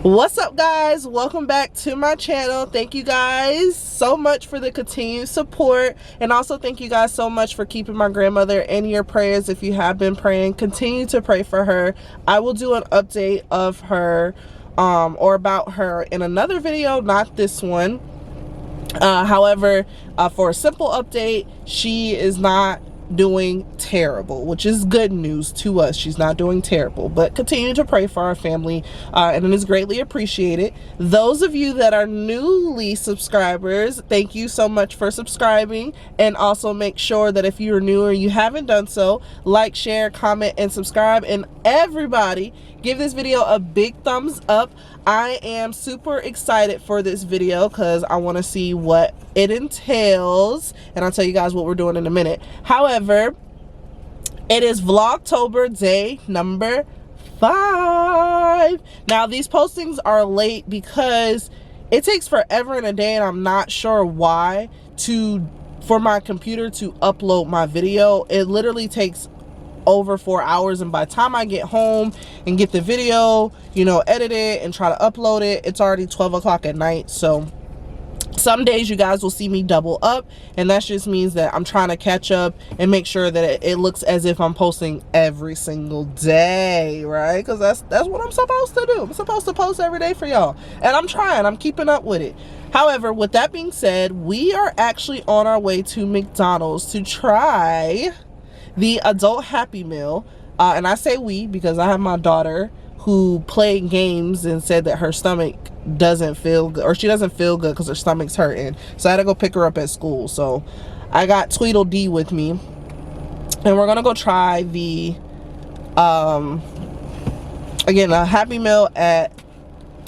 What's up, guys? Welcome back to my channel. Thank you guys so much for the continued support, and also thank you guys so much for keeping my grandmother in your prayers. If you have been praying, continue to pray for her. I will do an update of her or about her in another video, not this one. However, for a simple update, she is not doing terrible, which is good news to us. She's not doing terrible, but continue to pray for our family, and it is greatly appreciated. Those of you that are newly subscribers, thank you so much for subscribing, and also make sure that if you're new or you haven't done so, like, share, comment, and subscribe. And everybody, give this video a big thumbs up. I am super excited for this video because I want to see what it entails, and I'll tell you guys what we're doing in a minute. However, it is Vlogtober day number 5. Now, these postings are late because it takes forever and a day, and I'm not sure why, for my computer to upload my video. It literally takes over 4 hours, and by the time I get home and get the video, you know, edit it and try to upload it, it's already 12 o'clock at night. So some days you guys will see me double up, and that just means that I'm trying to catch up and make sure that it looks as if I'm posting every single day, right? Because that's what I'm supposed to do. I'm supposed to post every day for y'all, and I'm trying. I'm keeping up with it. However, with that being said, we are actually on our way to McDonald's to try the adult Happy Meal, and I say we because I have my daughter who played games and said that her stomach doesn't feel good, or she doesn't feel good because her stomach's hurting, so I had to go pick her up at school. So I got Tweedledee with me, and we're gonna go try the again, a Happy Meal at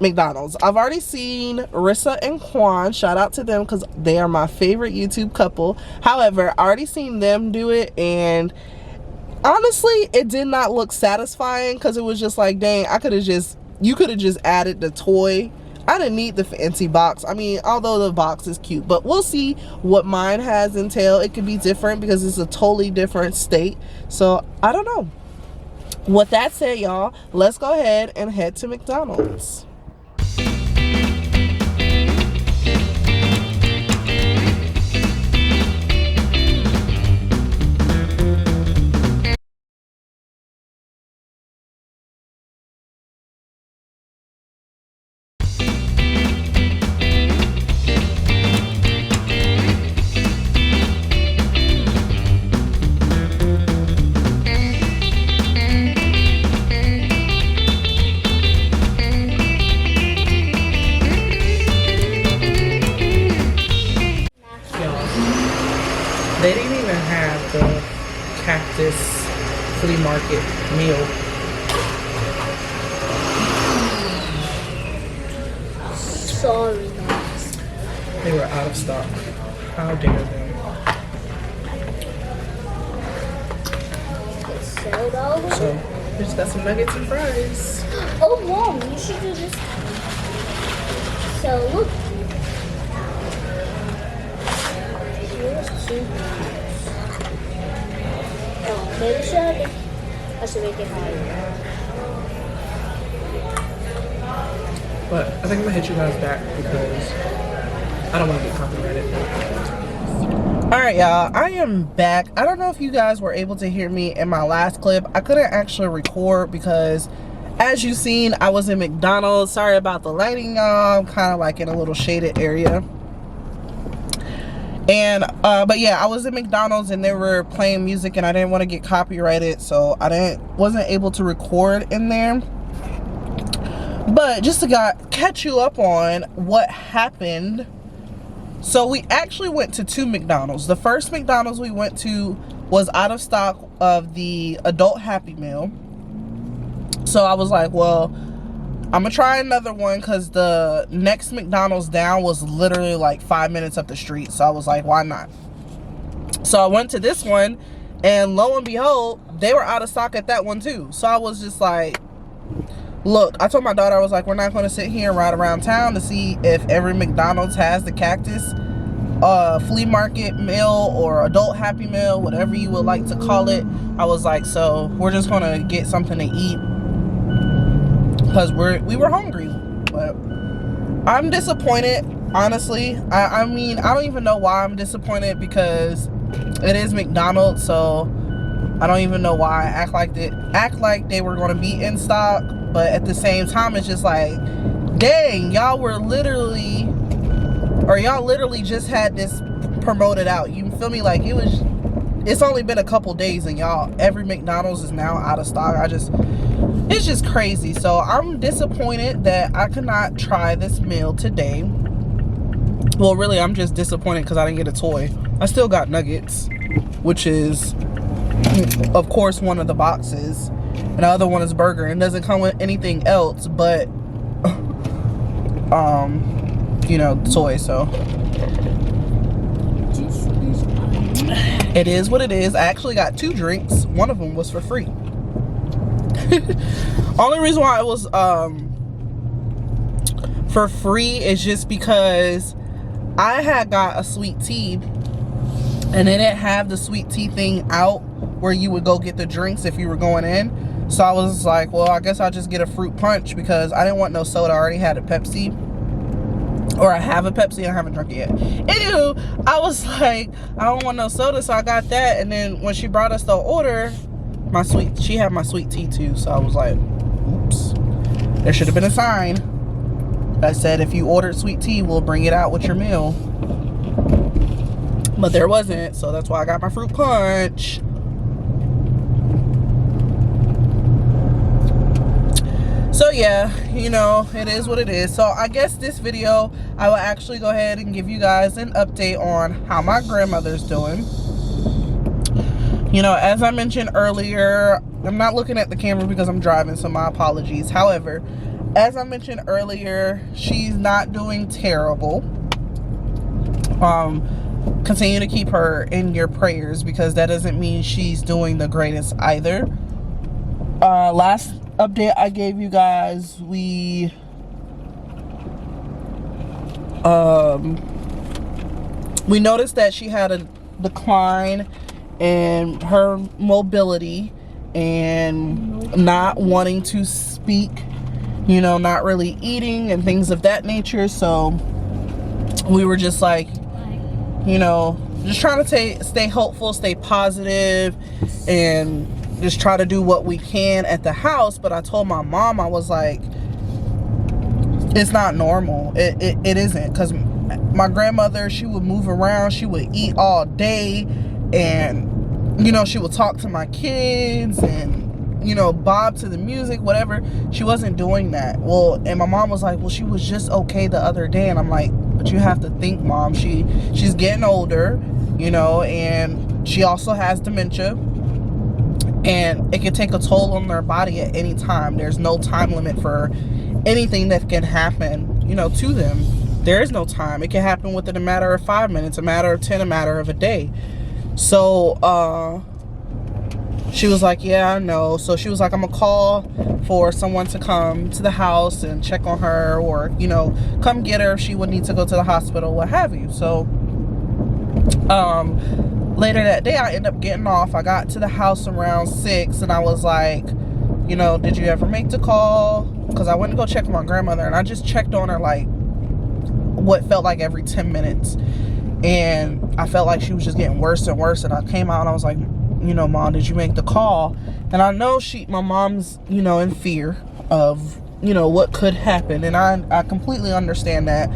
McDonald's. I've already seen Rissa and Quan, shout out to them because they are my favorite YouTube couple. However, I already seen them do it, and honestly it did not look satisfying because it was just like, dang, you could have just added the toy. I didn't need the fancy box. I mean, although the box is cute, but we'll see what mine has entail. It could be different because it's a totally different state, so I don't know. With that said, y'all, let's go ahead and head to McDonald's. They didn't even have the cactus flea market meal. Sorry, guys. They were out of stock. How dare them. So, we just got some nuggets and fries. Oh, Mom, you should do this. So, look. Here's 2 Oh, maybe I should make it higher. But I think I'm gonna hit you guys back because I don't want to get copyrighted. Alright, y'all, I am back. I don't know if you guys were able to hear me in my last clip. I couldn't actually record because, as you've seen, I was in McDonald's. Sorry about the lighting, y'all. I'm kind of like in a little shaded area. And but yeah, I was in McDonald's and they were playing music, and I didn't want to get copyrighted, so I wasn't able to record in there. But just to catch you up on what happened, so we actually went to 2 McDonald's. The first McDonald's we went to was out of stock of the adult Happy Meal, so I was like, well, I'm gonna try another one because the next McDonald's down was literally like 5 minutes up the street. So I was like, why not? So I went to this one, and lo and behold, they were out of stock at that one too. So I was just like, look, I told my daughter, I was like, we're not gonna sit here and ride around town to see if every McDonald's has the cactus flea market meal or adult Happy Meal, whatever you would like to call it. I was like, so we're just gonna get something to eat because we were hungry. I'm disappointed, honestly. I mean, I don't even know why I'm disappointed, because it is McDonald's, so I don't even know why I act like they were going to be in stock. But at the same time, it's just like, dang, y'all literally just had this promoted out. You feel me? Like, it's only been a couple days and y'all, every McDonald's is now out of stock. It's just crazy. So I'm disappointed that I could not try this meal today. Well, really, I'm just disappointed because I didn't get a toy. I still got nuggets, which is, of course, one of the boxes. And the other one is burger. It doesn't come with anything else but, you know, toy. So it is what it is. I actually got 2 drinks. One of them was for free. Only reason why it was for free is just because I had got a sweet tea and they didn't have the sweet tea thing out where you would go get the drinks if you were going in. So I was like, well, I guess I'll just get a fruit punch because I didn't want no soda. I already had a Pepsi. Or I have a Pepsi. I haven't drunk it yet. Anywho, I was like, I don't want no soda, so I got that. And then when she brought us the order, she had my sweet tea too. So I was like, oops. There should have been a sign that said, if you ordered sweet tea, we'll bring it out with your meal. But there wasn't, so that's why I got my fruit punch. So yeah, you know, it is what it is. So I guess this video, I will actually go ahead and give you guys an update on how my grandmother's doing. You know, as I mentioned earlier, I'm not looking at the camera because I'm driving, so my apologies. However, as I mentioned earlier, she's not doing terrible. Continue to keep her in your prayers because that doesn't mean she's doing the greatest either. Last update I gave you guys, we noticed that she had a decline in her mobility and not wanting to speak, you know, not really eating and things of that nature. So we were just like, you know, just trying to stay hopeful, stay positive, and just try to do what we can at the house. But I told my mom, I was like, it's not normal. It isn't, because my grandmother, she would move around, she would eat all day, and you know, she would talk to my kids and, you know, bob to the music, whatever. She wasn't doing that. Well, and my mom was like, well, she was just okay the other day. And I'm like, but you have to think, Mom, she's getting older, you know, and she also has dementia. And it can take a toll on their body at any time. There's no time limit for anything that can happen, you know, to them. There is no time. It can happen within a matter of 5 minutes, a matter of 10, a matter of a day. So, she was like, yeah, I know. So she was like, I'm gonna call for someone to come to the house and check on her, or, you know, come get her if she would need to go to the hospital, what have you. So, later that day, I ended up getting off. I got to the house around 6, and I was like, you know, did you ever make the call? Because I went to go check on my grandmother, and I just checked on her like what felt like every 10 minutes. And I felt like she was just getting worse and worse. And I came out and I was like, you know, Mom, did you make the call? And I know my mom's, you know, in fear of, you know, what could happen. And I completely understand that.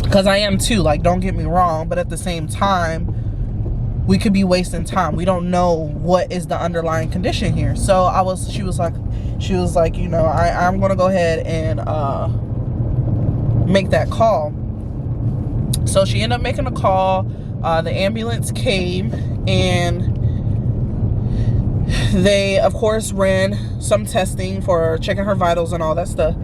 Because I am too, like, don't get me wrong. But at the same time, we could be wasting time. We don't know what is the underlying condition here. So she was like, you know, I'm going to go ahead and make that call. So she ended up making a call. The ambulance came, and they, of course, ran some testing for checking her vitals and all that stuff.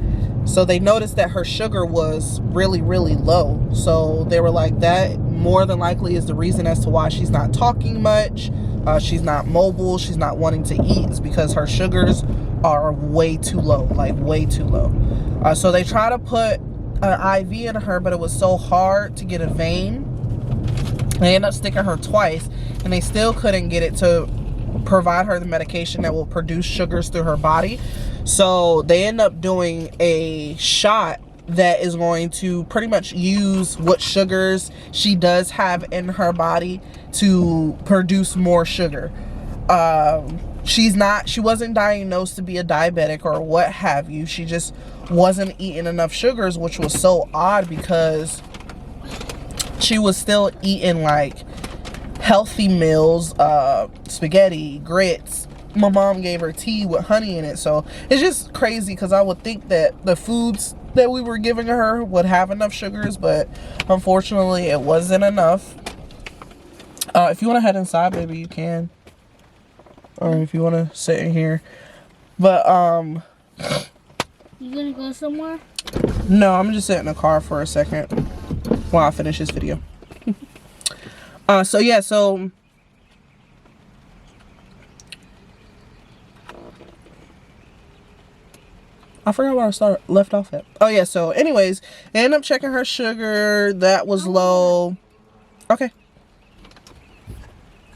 So they noticed that her sugar was really, really low. So they were like, that more than likely is the reason as to why she's not talking much. She's not mobile. She's not wanting to eat. It's because her sugars are way too low, like way too low. So they try to put an IV in her, but it was so hard to get a vein. They ended up sticking her twice, and they still couldn't get it to provide her the medication that will produce sugars through her body. So they end up doing a shot that is going to pretty much use what sugars she does have in her body to produce more sugar. She wasn't diagnosed to be a diabetic or what have you. She just wasn't eating enough sugars, which was so odd because she was still eating like healthy meals, spaghetti, grits. My mom gave her tea with honey in it. So it's just crazy because I would think that the foods that we were giving her would have enough sugars, but unfortunately it wasn't enough. If you want to head inside, baby, you can. Or if you want to sit in here. But, You gonna go somewhere? no, I'm just sitting in the car for a second while I finish this video. So yeah, so I forgot where I left off at. Oh yeah, so anyways, they ended up checking her sugar. That was low. Okay.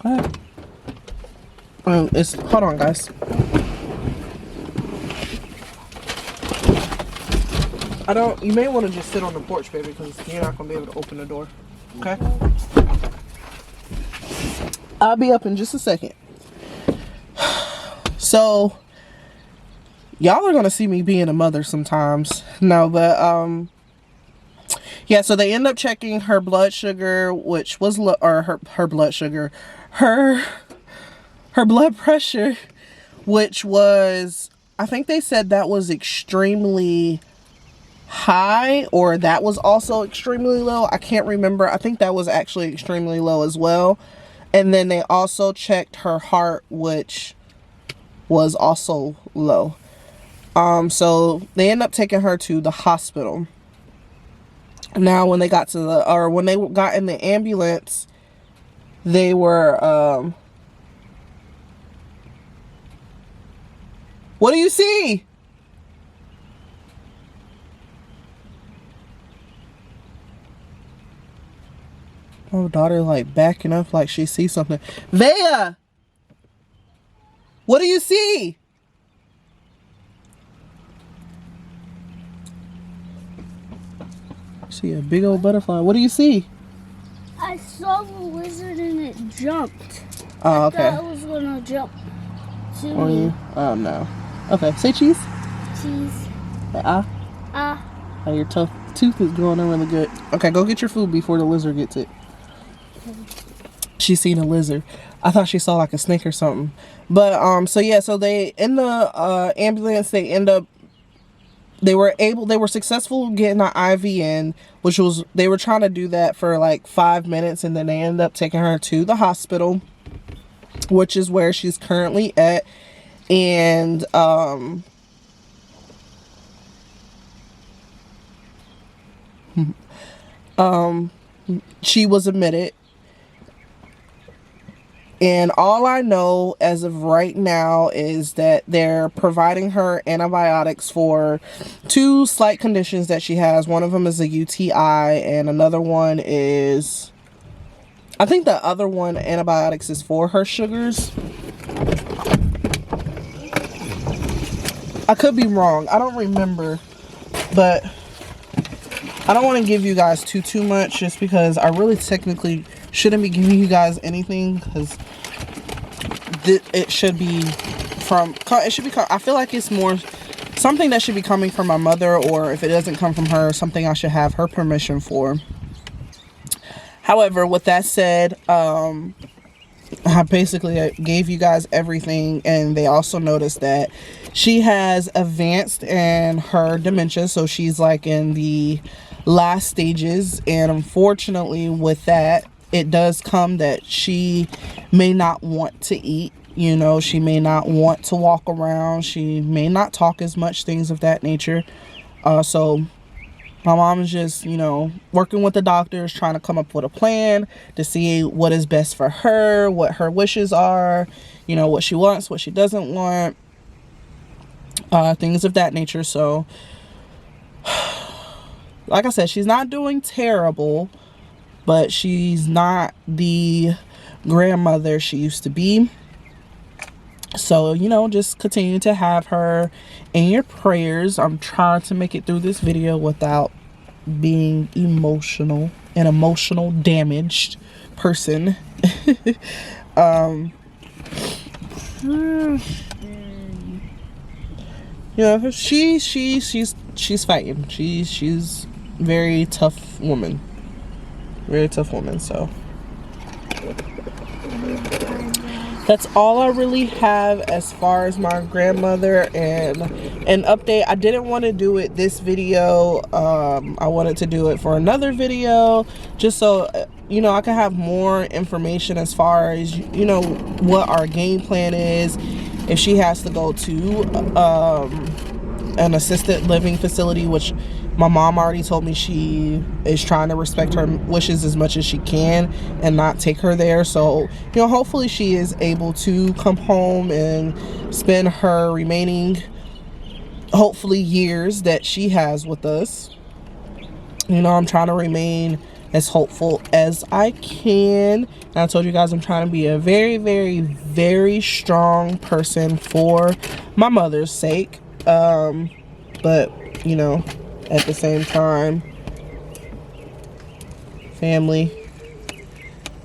Go ahead. Hold on, guys. You may want to just sit on the porch, baby, because you're not going to be able to open the door. Okay? I'll be up in just a second. So, y'all are going to see me being a mother sometimes. No, but, yeah, so they end up checking her blood sugar, which was, her blood sugar, her blood pressure, which was, I think they said that was extremely high, or that was also extremely low. I can't remember. I think that was actually extremely low as well. And then they also checked her heart, which was also low. So they end up taking her to the hospital. Now, when they got in the ambulance, they were, what do you see? Oh, daughter like backing up like she sees something. Vea! What do you see? See a big old butterfly. What do you see? I saw the lizard and it jumped. Oh, okay. I thought it was gonna jump to On me. you? Oh, no. Okay, say cheese. Cheese. Say ah. Ah. Oh, your tooth is growing in really good. Okay, go get your food before the lizard gets it. She seen a lizard. I thought she saw like a snake or something. But so yeah, so they in the ambulance, they were successful getting an IV in, which was, they were trying to do that for like 5 minutes, and then they ended up taking her to the hospital, which is where she's currently at. And she was admitted. And all I know as of right now is that they're providing her antibiotics for 2 slight conditions that she has. One of them is a UTI, and another one is, I think the other one, antibiotics, is for her sugars. I could be wrong. I don't remember. But I don't want to give you guys too much, just because I really technically shouldn't be giving you guys anything, because it should be I feel like it's more something that should be coming from my mother, or if it doesn't come from her, something I should have her permission for. However, with that said, I basically gave you guys everything, and they also noticed that she has advanced in her dementia, so she's like in the last stages. And unfortunately with that, it does come that she may not want to eat, you know, she may not want to walk around, she may not talk as much, things of that nature. So my mom is just, you know, working with the doctors, trying to come up with a plan to see what is best for her, what her wishes are, you know, what she wants, what she doesn't want, things of that nature. So like I said, she's not doing terrible, but she's not the grandmother she used to be. So, you know, just continue to have her in your prayers. I'm trying to make it through this video without being emotional, an emotional damaged person. Yeah, she's fighting. She's very tough woman. Very tough woman, so that's all I really have as far as my grandmother and an update. I didn't want to do it this video. I wanted to do it for another video just so you know I can have more information as far as you know what our game plan is. If she has to go to an assisted living facility, which my mom already told me she is trying to respect her wishes as much as she can and not take her there. So, you know, hopefully she is able to come home and spend her remaining, hopefully, years that she has with us. You know, I'm trying to remain as hopeful as I can. And I told you guys I'm trying to be a very, very, very strong person for my mother's sake. But, you know, at the same time, family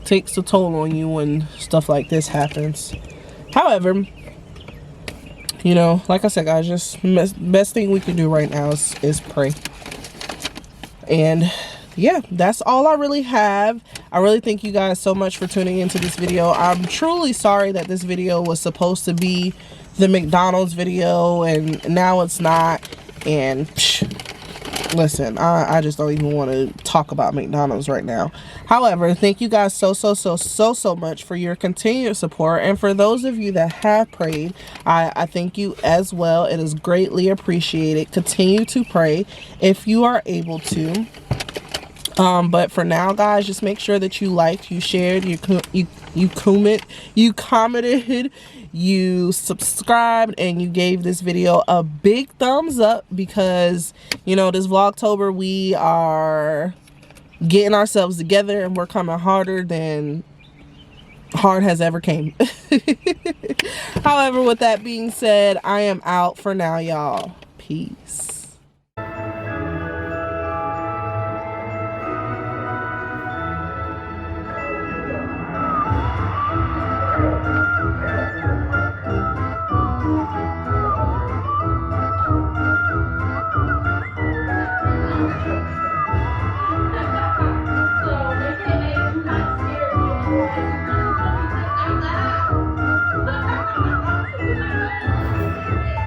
takes a toll on you when stuff like this happens. However, you know, like I said, guys, just best thing we can do right now is pray. And yeah, that's all I really have. I really thank you guys so much for tuning into this video. I'm truly sorry that this video was supposed to be the McDonald's video and now it's not. And listen, I just don't even want to talk about McDonald's right now. However, thank you guys so much for your continued support. And for those of you that have prayed, I thank you as well. It is greatly appreciated. Continue to pray if you are able to. But for now, guys, just make sure that you liked, you shared, you commented, you subscribed, and you gave this video a big thumbs up because, you know, this Vlogtober, we are getting ourselves together and we're coming harder than hard has ever came. However, with that being said, I am out for now, y'all. Peace.